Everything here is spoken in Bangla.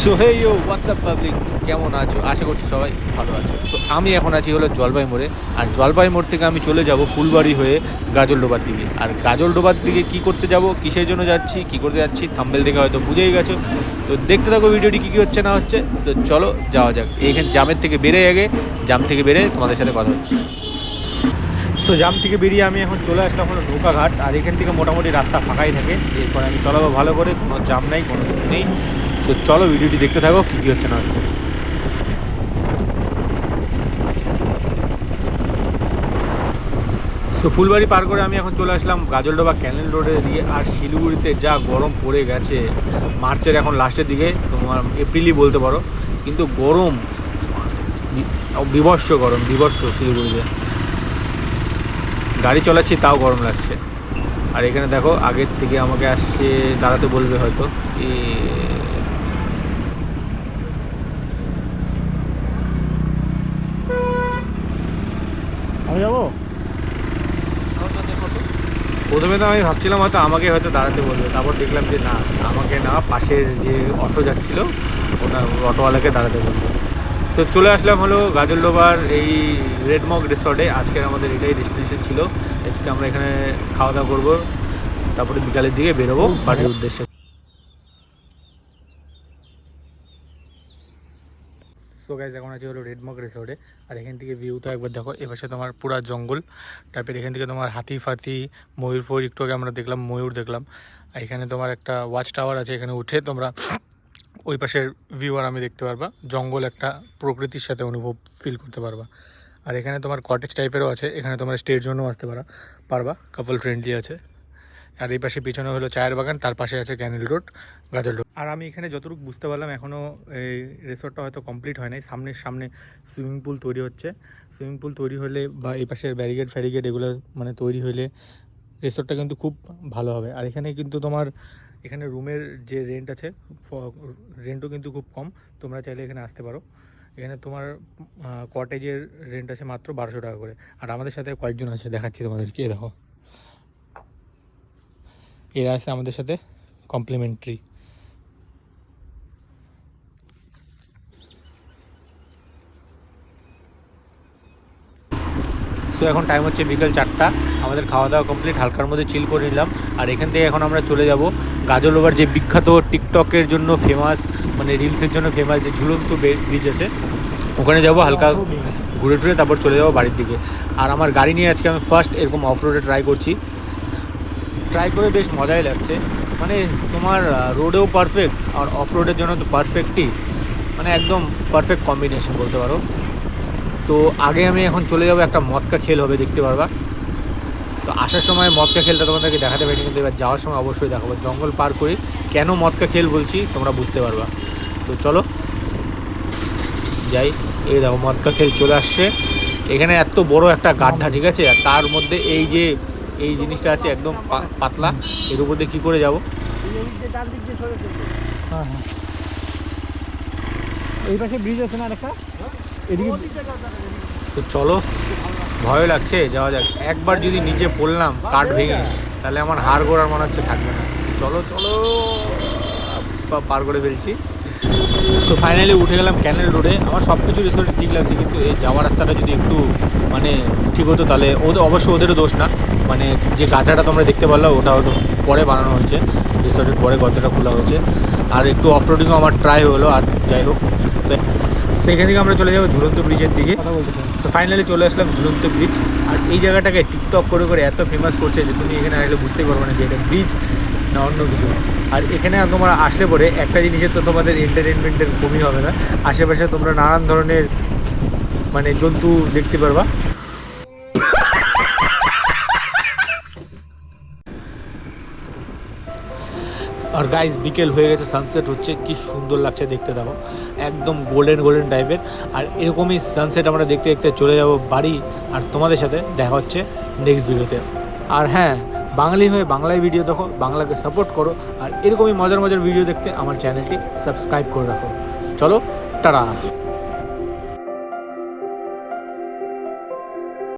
So hey you WhatsApp public, কেমন আছো? আশা করছি সবাই ভালো আছো। সো আমি এখন আছি হলো জলপাই মোড়ে, আর জলপাই মোড় থেকে আমি চলে যাব ফুলবাড়ি হয়ে গাজলডোবার দিকে। আর গাজলডোবার দিকে কি করতে যাব, কিসের জন্য যাচ্ছি, কি করতে যাচ্ছি, থাম্বনেল দেখে হয়তো বুঝেই গেছো। তো দেখতে থাকো ভিডিওটি কী কী হচ্ছে না হচ্ছে। তো চলো যাওয়া যাক। এইখানে জামের থেকে বেরিয়ে আগে, জাম থেকে বেরিয়ে তোমাদের সাথে কথা হচ্ছে। সো জাম থেকে বেরিয়ে আমি এখন চলে আসলাম হলো নৌকাঘাট, আর এখান থেকে মোটামুটি রাস্তা ফাঁকাই থাকে। এরপর আমি চলাবো ভালো করে, কোনো জাম নাই, কোনো কিছু নেই। সো চলো ভিডিওটি দেখতে থাকো কী কী হচ্ছে না হচ্ছে। সো ফুলবাড়ি পার করে আমি এখন চলে আসলাম গাজলডোবা ক্যানেল রোডে দিয়ে। আর শিলিগুড়িতে যা গরম পড়ে গেছে, মার্চের এখন লাস্টের দিকে, তোমার এপ্রিলই বলতে পারো, কিন্তু গরম বিভৎস গরম, বিভৎস শিলিগুড়িতে। গাড়ি চালাচ্ছি তাও গরম লাগছে। আর এখানে দেখো আগের থেকে আমাকে আসছে, দাঁড়াতে বলবে হয়তো। আমি যাবো। প্রথমে তো আমি ভাবছিলাম হয়তো আমাকে হয়তো দাঁড়াতে বলবে, তারপর দেখলাম যে না, আমাকে না, পাশের যে অটো যাচ্ছিল ওনার অটোওয়ালাকে দাঁড়াতে বলবে। তো চলে আসলাম হলো গাজলডোবার এই রেডমগ রিসর্টে। আজকের আমাদের এটাই ডেস্টিনেশন ছিল। আজকে আমরা এখানে খাওয়া দাওয়া করবো, তারপরে বিকালের দিকে বেরোবো বাড়ির উদ্দেশ্যে। সো গাইজ এখন আছে হলো রেডমগ রিসর্টে। আর এখান থেকে ভিউটা একবার দেখো, এপাশে তোমার পুরা জঙ্গল টাইপের। এখান থেকে তোমার হাতি ফাতি, ময়ূর ফয়ূর, একটু আগে আমরা দেখলাম ময়ূর দেখলাম। আর এখানে তোমার একটা ওয়াচ টাওয়ার আছে, এখানে উঠে তোমরা ওই পাশের ভিউ আর আমি দেখতে পারবা, জঙ্গল একটা প্রকৃতির সাথে অনুভব ফিল করতে পারবা। আর এখানে তোমার কটেজ টাইপেরও আছে, এখানে তোমার স্টের জন্যও আসতে পারবা, কাপল ফ্রেন্ডলি আছে। আর এই পাশে পিছনে হলো চায়ের বাগান, তার পাশে আছে ক্যানেল রোড, গাজল রোড। আর আমি এখানে যতটুকু বুঝতে পারলাম, এখনও এই রিসোর্টটা হয়তো কমপ্লিট হয় নাই। সামনে সুইমিং পুল তৈরি হচ্ছে। সুইমিং পুল তৈরি হলে বা এই পাশের ব্যারিকেড ফ্যারিকেড এগুলো মানে তৈরি হলে রিসোর্টটা কিন্তু খুব ভালো হবে। আর এখানে কিন্তু তোমার এখানে রুমের যে রেন্ট আছে, রেন্টও কিন্তু খুব কম। তোমরা চাইলে এখানে আসতে পারো। এখানে তোমার কটেজের রেন্ট আছে মাত্র 1200 টাকা করে। আর আমাদের সাথে কয়েকজন আছে, দেখাচ্ছি তোমাদেরকে, দেখো এরা আছে আমাদের সাথে কমপ্লিমেন্টারি। সো এখন টাইম হচ্ছে বিকেল 4টা। আমাদের খাওয়া দাওয়া কমপ্লিট, হালকার মধ্যে চিল করে নিলাম। আর এখান থেকে এখন আমরা চলে যাব গাজলডোবার যে বিখ্যাত টিকটকের জন্য ফেমাস, মানে রিলসের জন্য ফেমাস যে ঝুলন্ত ব্রিজ আছে, ওখানে যাব। হালকা ঘুরে টুরে তারপর চলে যাবো বাড়ির দিকে। আর আমার গাড়ি নিয়ে আজকে আমি ফার্স্ট এরকম অফ রোডে ট্রাই করছি। ট্রাই করে বেশ মজাই লাগছে। মানে তোমার রোডেও পারফেক্ট আর অফ রোডের জন্য তো পারফেক্টই, মানে একদম পারফেক্ট কম্বিনেশন বলতে পারো। তো আগে আমি এখন চলে যাবো, একটা মদকা খেল হবে, দেখতে পারবা। তো আসার সময় মদকা খেলটা তোমাদেরকে দেখাতে পারিনি, কিন্তু এবার যাওয়ার সময় অবশ্যই দেখাবো। জঙ্গল পার করি, কেন মদকা খেল বলছি তোমরা বুঝতে পারবা। তো চলো যাই। এই দেখো মদকা খেল চলে আসছে। এখানে এত বড় একটা গাড্ডা, ঠিক আছে, আর তার মধ্যে এই যে এই জিনিসটা আছে একদম পাতলা, এর উপর দিয়ে কী করে যাবো? হ্যাঁ হ্যাঁ, এই পাশে ব্রিজ আছে না একটা, এদিকে। তো চলো, ভয় লাগছে, যাওয়া যাক। একবার যদি নিচে পড়লাম কাঠ ভেঙে, তাহলে আমার হাড় গোড়ার মনে হচ্ছে থাকবে না। চলো চলো, পার করে ফেলছি। সো ফাইনালি উঠে গেলাম ক্যানেল রোডে। আমার সব কিছু রিসোর্টে ঠিক লাগছে, কিন্তু এই যাওয়ার রাস্তাটা যদি একটু মানে ঠিক হতো, তাহলে অবশ্যই ওদেরও দোষ না। মানে যে গাড্ডাটা তোমরা দেখতে পারলো, ওটা হয়তো পরে বানানো হয়েছে, রিসোর্টের পরে গর্তটা খোলা হয়েছে। আর একটু অফ রোডিংও আমার ট্রাই হলো। আর যাই হোক, তো সেখান থেকে আমরা চলে যাবো ঝুলন্ত ব্রিজের দিকে। তো ফাইনালি চলে আসলাম ঝুলন্ত ব্রিজ। আর এই জায়গাটাকে টিকটক করে করে এত ফেমাস করছে যে তুমি এখানে আসলে বুঝতেই পারবে না যে এটা ব্রিজ না অন্য কিছু। আর এখানে তোমরা আসলে পরে একটা জিনিসের তো তোমাদের এন্টারটেনমেন্টের কমই হবে না। আশেপাশে তোমরা নানান ধরনের মানে জন্তু দেখতে পারবা। আর গাইস বিকেল হয়ে গেছে, সানসেট হচ্ছে, কি সুন্দর লাগছে দেখতে, দেখো একদম গোল্ডেন গোল্ডেন টাইপের। আর এরকমই সানসেট আমরা দেখতে দেখতে চলে যাব বাড়ি। আর তোমাদের সাথে দেখা হচ্ছে নেক্সট ভিডিওতে। আর হ্যাঁ, বাঙালি হয়ে বাংলায় ভিডিও দেখো, বাংলাকে সাপোর্ট করো। আর এরকমই মজার মজার ভিডিও দেখতে আমার চ্যানেলটি সাবস্ক্রাইব করে রাখো। চলো, টাটা।